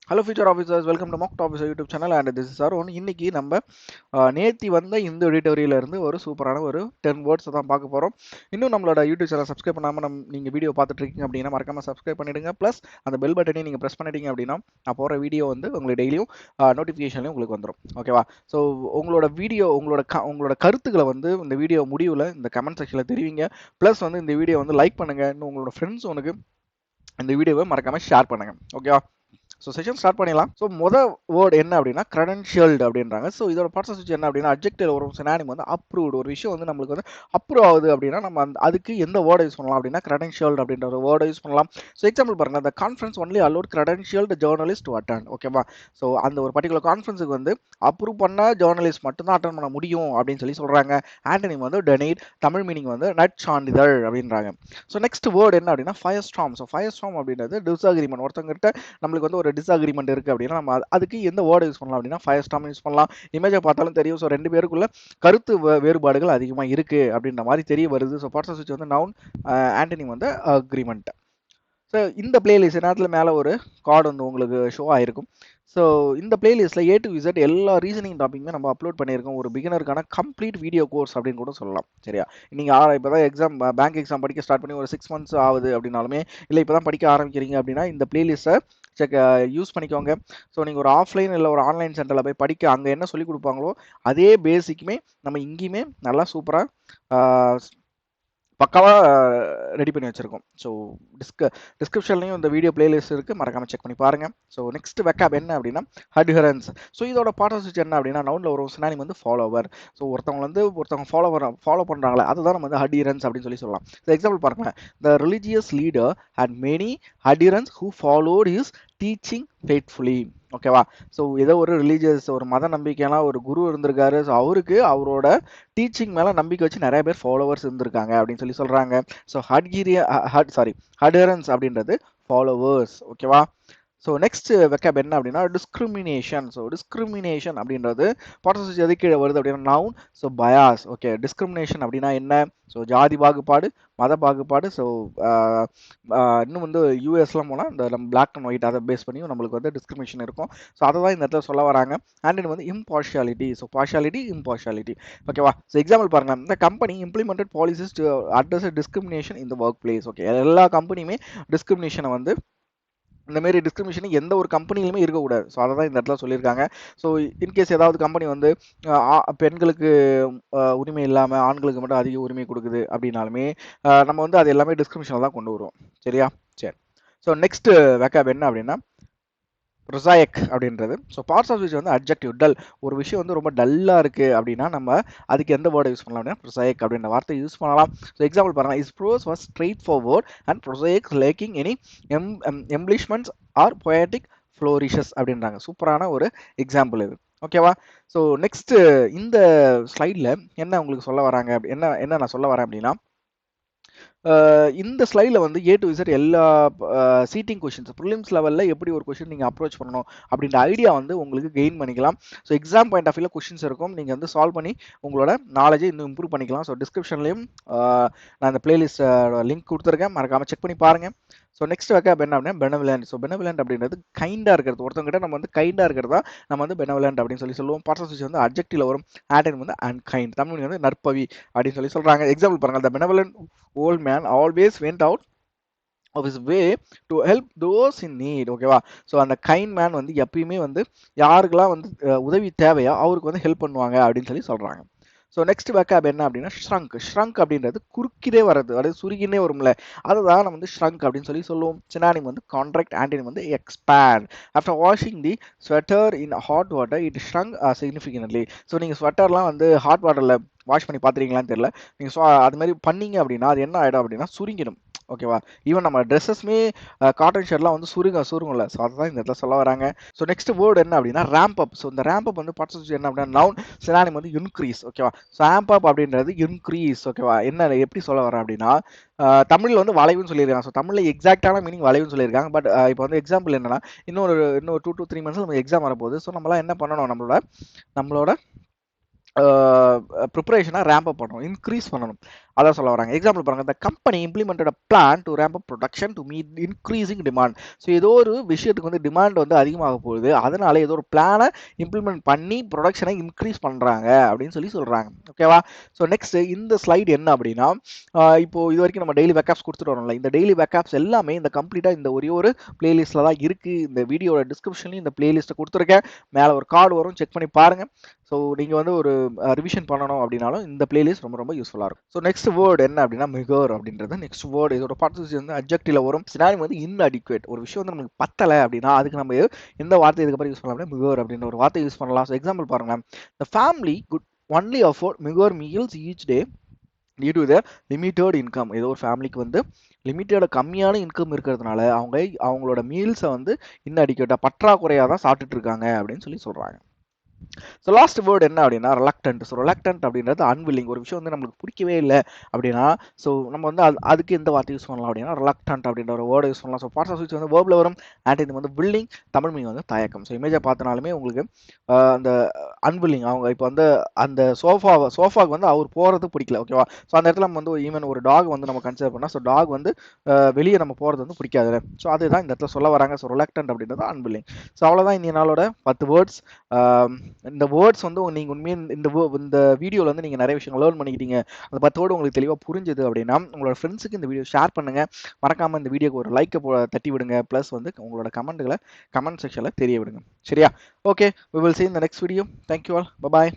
Hello future officers, welcome to mock officer YouTube channel and this is Arun. இன்னைக்கு நம்ம நேத்தி வந்த இந்த எடிட்டோரியல இருந்து ஒரு சூப்பரான ஒரு 10 வேர்ட்ஸ் தான் பார்க்க போகிறோம். இன்னும் நம்மளோட யூடியூப் சேனல் சப்ஸ்கிரைப் பண்ணாமல் நீங்கள் வீடியோ பார்த்துட்டு இருக்கீங்க அப்படின்னா மறக்காம சப்ஸ்கிரைப் பண்ணிடுங்க. ப்ளஸ் அந்த பெல் பட்டனையும் நீங்கள் ப்ரெஸ் பண்ணிட்டீங்க அப்படின்னா நான் போகிற வீடியோ வந்து உங்களுக்கு டெய்லியும் நோட்டிஃபிகேஷன்லையும் உங்களுக்கு வந்துடும். ஓகேவா? ஸோ உங்களோட வீடியோ உங்களோட கருத்துக்களை வந்து இந்த வீடியோ முடிவில் இந்த கமெண்ட் செக்ஷனில் தெரிவிங்க. ப்ளஸ் வந்து இந்த வீடியோ வந்து லைக் பண்ணுங்கள். இன்னும் உங்களோட ஃப்ரெண்ட்ஸ் உனக்கு இந்த வீடியோவை மறக்காமல் ஷேர் பண்ணுங்கள். ஓகேவா? ஸோ செஷன் ஸ்டார்ட் பண்ணிடலாம். ஸோ வேர்டு என்ன அப்படின்னா கிரெடென்ஷியல்டு அப்படின்றாங்க. ஸோ இதோட பார்ட்ஸ் சுவிட்ச் என்ன அப்படின்னா அட்ஜெக்டிவ் ஒரு சினானிம் வந்து அப்ரூவ்டு. ஒரு விஷயம் வந்து நம்மளுக்கு வந்து அப்ரூவ் ஆகுது அப்படின்னா நம்ம அதுக்கு எந்த வேர்டை யூஸ் பண்ணலாம் அப்படின்னா கிரெடென்ஷியல்டு அப்படின்ற ஒரு வேர்டை யூஸ் பண்ணலாம். ஸோ எக்ஸாம்பிள் பாருங்க, அந்த conference only allot credentialed journalist to attend. ஓகேவா? ஸோ அந்த ஒரு பர்டிகுலர் கான்ஃபரன்ஸுக்கு வந்து அப்ரூவ் பண்ண ஜேர்னலிஸ்ட் மட்டும்தான் அட்டன் பண்ண முடியும் அப்படின்னு சொல்றாங்க. ஆண்டனிம் வந்து டெனைட், தமிழ் மீனிங் வந்து நற்சான்றிதழ் அப்படின்றாங்க. ஸோ நெக்ஸ்ட் வேர்டு என்ன அப்படின்னா fire storm. So fire storm அப்படின்றது டிஸ்அக்ரிமெண்ட். ஒருத்தங்கிட்ட நம்மளுக்கு வந்து ஒரு டிஸ்அக்ரிமெண்ட் இருக்கு அப்படின்னா நம்ம அதுக்கு எந்த வேர்டு யூஸ் பண்ணலாம் அப்படின்னா ஃபயர் ஸ்டார்ம் யூஸ் பண்ணலாம். இமேஜை பார்த்தாலும் தெரியும். ஸோ ரெண்டு பேருக்குள்ள கருத்து வேறுபாடுகள் அதிகமாக இருக்கு அப்படின்ற மாதிரி தெரிய வருது. ஸோ பார்ட்ஸ் சுவிட்ச் வந்து நவுன், ஆண்டனிம் வந்து அக்ரிமெண்ட். ஸோ இந்த பிளேலிஸ்ட் நேரத்தில் மேலே ஒரு கார்டு வந்து உங்களுக்கு ஷோ ஆயிருக்கும். ஸோ இந்த பிளேலிஸ்ட்டில் A to Z எல்லா ரீசனிங் டாப்பிக்குமே நம்ம அப்லோட் பண்ணியிருக்கோம். ஒரு பிகினருக்கான கம்ப்ளீட் வீடியோ கோர்ஸ் அப்படின்னு கூட சொல்லலாம். சரியா? நீங்கள் இப்போ தான் பேங்க் எக்ஸாம் படிக்க ஸ்டார்ட் பண்ணி ஒரு 6 மந்த்ஸ் ஆகுது அப்படின்னாலுமே, இல்லை இப்போ தான் படிக்க ஆரம்பிக்கிறீங்க அப்படின்னா இந்த பிளேலிஸ்ட்டை யூஸ் பண்ணிக்கோங்க. ஸோ நீங்கள் ஒரு ஆஃப்லைன் இல்லை ஒரு ஆன்லைன் சென்டரில் போய் படிக்க அங்கே என்ன சொல்லிக் கொடுப்பாங்களோ அதே பேசிக்குமே நம்ம இங்கேயுமே நல்லா சூப்பராக பக்காவாக ரெடி பண்ணி வச்சுருக்கோம். ஸோ டிஸ்கிரிப்ஷன்லையும் இந்த வீடியோ பிளேலிஸ்ட் இருக்குது, மறக்காமல் செக் பண்ணி பாருங்கள். ஸோ நெக்ஸ்ட் வெக்காப் என்ன அப்படின்னா அட்ஹரன்ஸ். ஸோ இதோட பார்ட் ஆஃப் என்ன அப்படின்னா நவுனில் ஒரு சினானிம் வந்து ஃபாலோவர். ஸோ ஒருத்தவங்க ஃபாலோ பண்ணுறாங்களே அதுதான் நம்ம வந்து அட்ஹரன்ஸ் அப்படின்னு சொல்லலாம். ஸோ எக்ஸாம்பிள் பாருங்களேன், the religious leader had many adherents who followed his teaching faithfully. ஓகேவா? ஸோ ஏதோ ஒரு ரிலீஜியஸ் ஒரு மத நம்பிக்கையெல்லாம் ஒரு குரு இருந்திருக்காரு. ஸோ அவருக்கு அவரோட டீச்சிங் மேலே நம்பிக்கை வச்சு நிறைய பேர் ஃபாலோவர்ஸ் இருந்திருக்காங்க அப்படின்னு சொல்கிறாங்க. ஸோ அட்ஹரன்ஸ் அப்படின்றது ஃபாலோவர்ஸ். ஓகேவா? ஸோ நெக்ஸ்ட் வெக்காப் என்ன அப்படின்னா டிஸ்கிரிமினேஷன். ஸோ டிஸ்கிரிமினேஷன் அப்படின்றது பார்ட்ஸ் எது கீழே வருது அப்படின்னா noun. So bias. Okay, discrimination அப்படின்னா என்ன? ஸோ ஜாதி பாகுபாடு, மத பாகுபாடு. ஸோ இன்னும் வந்து யூஎஸ்லாம் போனால் இந்த நம்ம பிளாக் அண்ட் ஒயிட் அதை பேஸ் பண்ணியும் நம்மளுக்கு வந்து டிஸ்கிரிமினேஷன் இருக்கும். ஸோ அதை தான் இந்த இடத்துல சொல்ல வராங்க. அண்ட் இது வந்து இம்பார்ஷியாலிட்டி. So partiality, impartiality. ஓகேவா? ஸோ எக்ஸாம்பிள் பாருங்க, இந்த company implemented policies to address discrimination in the work place. Okay, எல்லா கம்பெனியுமே டிஸ்கிரிமினேஷனை வந்து இந்த மாதிரி டிஸ்கிரிமினேஷன் எந்த ஒரு கம்பெனிலுமே இருக்கக்கூடாது. ஸோ அதை தான் இந்த இடத்துல சொல்லியிருக்காங்க. ஸோ இன்கேஸ் ஏதாவது கம்பெனி வந்து பெண்களுக்கு உரிமை இல்லாமல் ஆண்களுக்கு மட்டும் அதிக உரிமை கொடுக்குது அப்படின்னாலுமே நம்ம வந்து அது எல்லாமே டிஸ்கிரிமினேஷனில் தான் கொண்டு வருவோம். சரியா? சரி. ஸோ நெக்ஸ்ட் வெக்காப் என்ன அப்படின்னா ப்ரொசாயிக் அப்படின்றது. ஸோ பார்ட்ஸ் ஆஃப் விச் வந்து அட்ஜெக்டிவ் டல். ஒரு விஷயம் வந்து ரொம்ப டல்லாக இருக்குது அப்படின்னா நம்ம அதுக்கு எந்த வேர்டை யூஸ் பண்ணலாம் அப்படின்னா ப்ரொசாயிக் அப்படின்ற வார்த்தை யூஸ் பண்ணலாம். ஸோ எக்ஸாம்பிள் பாருங்கள், his prose was straightforward and prosaic lacking any embellishments or poetic flourishes அப்படின்றாங்க. சூப்பரான ஒரு எக்ஸாம்பிள் இது. ஓகேவா? ஸோ நெக்ஸ்ட் இந்த ஸ்லைடில் என்ன உங்களுக்கு சொல்ல வராங்க என்ன நான் சொல்ல வரேன் அப்படின்னா இந்த ஸ்லைடில் வந்து A to Z எல்லா சீட்டிங் கொஷின்ஸ் ப்ரிலிம்ஸ் லெவலில் எப்படி ஒரு கொஷின் நீங்கள் அப்ரோச் பண்ணணும் அப்படின்ற ஐடியா வந்து உங்களுக்கு கெயின் பண்ணிக்கலாம். ஸோ எக்ஸாம் பாயிண்ட் ஆஃப் வியூவில் கொஷின்ஸ் இருக்கும், நீங்கள் வந்து சால்வ் பண்ணி உங்களோட நாலேஜை இன்னும் இம்ப்ரூவ் பண்ணிக்கலாம். ஸோ டிஸ்கிரிப்ஷன்லையும் நான் இந்த பிளேலிஸ்ட் லிங்க் கொடுத்துருக்கேன், மறக்காமல் செக் பண்ணி பாருங்கள். ஸோ நெக்ஸ்ட் வெக்காப் என்ன அப்படின்னா பெனவலண்ட். ஸோ பெனவலண்ட் அப்படின்றது கைண்டாக இருக்கிறது. ஒருத்தவங்கிட்ட நம்ம வந்து கைண்டாக இருக்கிறதா நம்ம வந்து பெனவலண்ட் அப்படின்னு சொல்லுவோம். பார்ட்ஸ் ஆஃப் ஸ்பீச் வந்து அட்ஜெக்டிவ்ல வரும். ஆட் வந்து அன்கைண்ட். தமிழ் வந்து நற்பவி அப்படின்னு சொல்றாங்க. எக்ஸாம்பிள் பாருங்க, த benevolent old man always went out of his way to help those in need. ஓகேவா? ஸோ அந்த கைண்ட் மேன் வந்து எப்பயுமே வந்து யாருக்கெல்லாம் வந்து உதவி தேவையா அவருக்கு வந்து ஹெல்ப் பண்ணுவாங்க அப்படின்னு சொல்றாங்க. ஸோ நெக்ஸ்ட் வெக்காப் என்ன அப்படின்னா ஷ்ரங்க் அப்படின்றது குறுக்கிலே வர்றது, அதாவது சுருகினே வரும்ல, அதுதான் நம்ம வந்து ஷ்ரங்க் அப்படின்னு சொல்லுவோம். சினானிம் வந்து கான்ட்ராக்ட், ஆன்டினிம் வந்து expand. After washing the sweater in hot water it shrunk significantly. So நீங்கள் ஸ்வெட்டர்லாம் வந்து ஹாட் வாட்டரில் வாஷ் பண்ணி பார்த்துறீங்களான்னு தெரியல. நீங்கள் அது மாதிரி பண்ணீங்க அப்படின்னா அது என்ன ஆகிடும் அப்படின்னா சுருங்கிடும். ஓகேவா? ஈவன் நம்ம ட்ரெஸ்ஸஸ்மே காட்டன் ஷர்ட்லாம் வந்து சுருங்கும்ல. ஸோ அதுதான் இந்த இடத்துல சொல்ல வராங்க. ஸோ நெக்ஸ்ட் வேர்டு என்ன அப்படின்னா ரேம்ப் அப். ஸோ இந்த ரேம்ப் அப் வந்து பார்ட்ஸ் என்ன அப்படின்னா நவுன், சினானிம் வந்து இன்க்ரீஸ். ஓகேவா? ஸோ ரேம்ப் அப் அப்படின்றது இன்க்ரீஸ். ஓகேவா? என்ன எப்படி சொல்ல வரேன் அப்படின்னா தமிழில் வந்து வளைவுன்னு சொல்லியிருக்காங்க. ஸோ தமிழில் எக்ஸாக்டான மீனிங் வளைவுன்னு சொல்லியிருக்காங்க. பட் இப்போ வந்து எக்ஸாம்பிள் என்னன்னா இன்னும் 2 to 3 months நம்ம எக்ஸாம் வரப்போகுது. ஸோ நம்மளாம் என்ன பண்ணணும், நம்மளோட ப்ரிப்பரேஷனாக ரேம்ப் அப் பண்ணணும், இன்க்ரீஸ் பண்ணணும். அதான் சொல்ல வராங்க. எக்ஸாம்பிள் பாருங்க, the company implemented a plan to ramp up production to meet increasing demand. So ஏதோ ஒரு விஷயத்துக்கு வந்து டிமாண்ட் வந்து அதிகமாக போகுது, அதனால ஏதோ ஒரு பிளானை இம்ப்ளிமெண்ட் பண்ணி ப்ரொடக்ஷனை இன்க்ரீஸ் பண்றாங்க அப்படின்னு சொல்லி சொல்றாங்க. ஓகேவா? ஸோ நெக்ஸ்ட் இந்த ஸ்லைடு என்ன அப்படின்னா, இப்போ இது வரைக்கும் நம்ம டெய்லி பேக்கப்ஸ் கொடுத்துட்டு வரோம்ல, இந்த டெய்லி பேக்கப்ஸ் எல்லாமே இந்த கம்ப்ளீட்டா இந்த ஒரே ஒரு பிளேலிஸ்ட்ல தான் இருக்கு. இந்த வீடியோட டிஸ்கிரிப்ஷன்லயும் இந்த பிளேலிஸ்ட்டை கொடுத்துருக்கேன். மேல ஒரு கார்டு வரும், செக் பண்ணி பாருங்க. ஸோ நீங்க வந்து ஒரு ரிவிஷன் பண்ணணும் அப்படின்னாலும் இந்த பிளேலிஸ்ட் ரொம்ப ரொம்ப யூஸ்ஃபுல்லா இருக்கும். ஸோ நெக்ஸ்ட் வேர்டு என்ன அப்படின்னா மிகர் அப்படின்றது நெக்ஸ்ட் வேர்டு. இதோட பார்ட்டிசிபிள் வந்து அட்ஜெக்டிவ்ல வரும். சினானிம் வந்து இன்அடிக்குவேட். ஒரு விஷயம் வந்து நமக்கு பத்தலை அப்படின்னா அதுக்கு நம்ம எந்த வார்த்தை இதுக்கப்புறம் யூஸ் பண்ணலாம் அப்படின்னா மிகர் அப்படின்ற ஒரு வார்த்தை யூஸ் பண்ணலாம். ஸோ எக்ஸாம்பிள் பாருங்க, the family could only afford meager meals each day due to their limited income. ஏதோ ஒரு ஃபேமிலிக்கு வந்து லிமிட்டோட கம்மியான இன்கம் இருக்கிறதுனால அவங்களோட மீல்ஸை வந்து இன்னடிக்கேட்டா பற்றாக்குறையாக தான் சாப்பிட்டுட்டு இருக்காங்க அப்படின்னு சொல்லி சொல்றாங்க. ஸோ லாஸ்ட் வேர்டு என்ன அப்படின்னா ரிலக்டன்ட். ஸோ ரிலக்டன்ட் அப்படின்றது அன்வில்லிங். ஒரு விஷயம் வந்து நம்மளுக்கு பிடிக்கவே இல்லை அப்படின்னா ஸோ நம்ம வந்து அதுக்கு எந்த வார்த்தை யூஸ் பண்ணலாம் அப்படின்னா ரிலக்டன்ட் அப்படின்ற ஒரு வேர்டை யூஸ் பண்ணலாம். ஸோ பார்ட்ஸ் ஆஃப் ஸ்பீச் வந்து வேர்பில் வரும். ஆன்டினிம் வந்து வில்லிங், தமிழ் மீனிங் வந்து தயக்கம். ஸோ இமேஜை பார்த்தனாலுமே உங்களுக்கு அந்த அன்வில்லிங், அவங்க இப்போ வந்து அந்த சோஃபாவுக்கு வந்து அவர் போகிறது பிடிக்கல. ஓகேவா? ஸோ அந்த இடத்துல நம்ம வந்து ஈவன் ஒரு டாக் வந்து நம்ம கன்சிடர் பண்ணால் ஸோ டாக் வந்து வெளியே நம்ம போகிறது வந்து பிடிக்காது. ஸோ அதுதான் இந்த இடத்துல சொல்ல வராங்க. ஸோ ரிலக்டன்ட் அப்படின்றது அன்வில்லிங். ஸோ அவ்வளோதான் இந்த நாளோட 10 வேர்ட்ஸ். இந்த வேர்ட்ஸ் வந்து நீங்கள் உண்மையே இந்த வீடியோவில் வந்து நீங்கள் நிறைய விஷயம் லேர்ன் பண்ணிக்கிட்டீங்க, அந்த 10 வேர்டு உங்களுக்கு தெளிவாக புரிஞ்சுது அப்படின்னா உங்களோட ஃப்ரெண்ட்ஸுக்கு இந்த வீடியோ ஷேர் பண்ணுங்கள். மறக்காமல் இந்த வீடியோக்கு ஒரு லைக்கை தட்டி விடுங்க. ப்ளஸ் வந்து உங்களோட கமெண்ட் செக்ஷனில் தெரிய விடுங்க. சரியா? Okay, we will see in the next video. Thank you all. Bye bye.